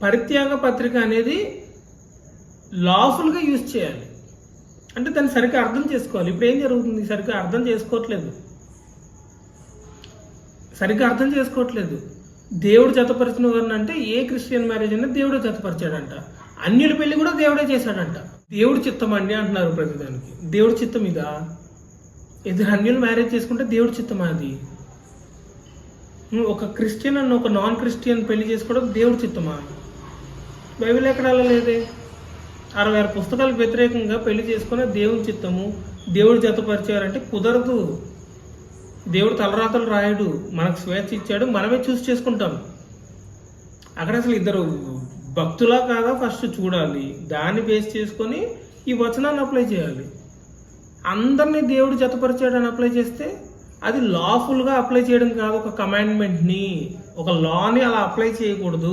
పరిత్యాగ పత్రిక అనేది లాఫుల్గా యూజ్ చేయాలి. అంటే దాన్ని సరిగ్గా అర్థం చేసుకోవాలి. ఇప్పుడు ఏం జరుగుతుంది, సరిగ్గా అర్థం చేసుకోవట్లేదు. దేవుడు జతపరిచిన వారిని అంటే ఏ క్రిస్టియన్ మ్యారేజ్ అయినా దేవుడే జతపరిచాడంట. అన్యుల పెళ్లి కూడా దేవుడే చేశాడంట. దేవుడి చిత్తం అండి అంటున్నారు ప్రతిదానికి. దేవుడి చిత్తం ఇదా? ఇద్దరు అన్యులు మ్యారేజ్ చేసుకుంటే దేవుడి చిత్తమా అది? ఒక క్రిస్టియన్ అన్న ఒక నాన్ క్రిస్టియన్ పెళ్లి చేసుకోవడం దేవుడి చిత్తమా? బైబిల్ ఎక్కడ అలా లేదే. 66 పుస్తకాలకు వ్యతిరేకంగా పెళ్లి చేసుకున్న దేవుని చిత్తము, దేవుడు జతపరిచారంటే కుదరదు. దేవుడు తలరాతలు రాయడు, మనకు స్వేచ్ఛ ఇచ్చాడు, మనమే చూసి చేసుకుంటాం. అక్కడ అసలు ఇద్దరు భక్తులా కాదా ఫస్ట్ చూడాలి. దాన్ని బేస్ చేసుకొని ఈ వచనాన్ని అప్లై చేయాలి. అందరినీ దేవుడు జతపరిచాడని అప్లై చేస్తే అది లాఫుల్గా అప్లై చేయడం కాదు. ఒక కమాండ్మెంట్ని, ఒక లాని అలా అప్లై చేయకూడదు.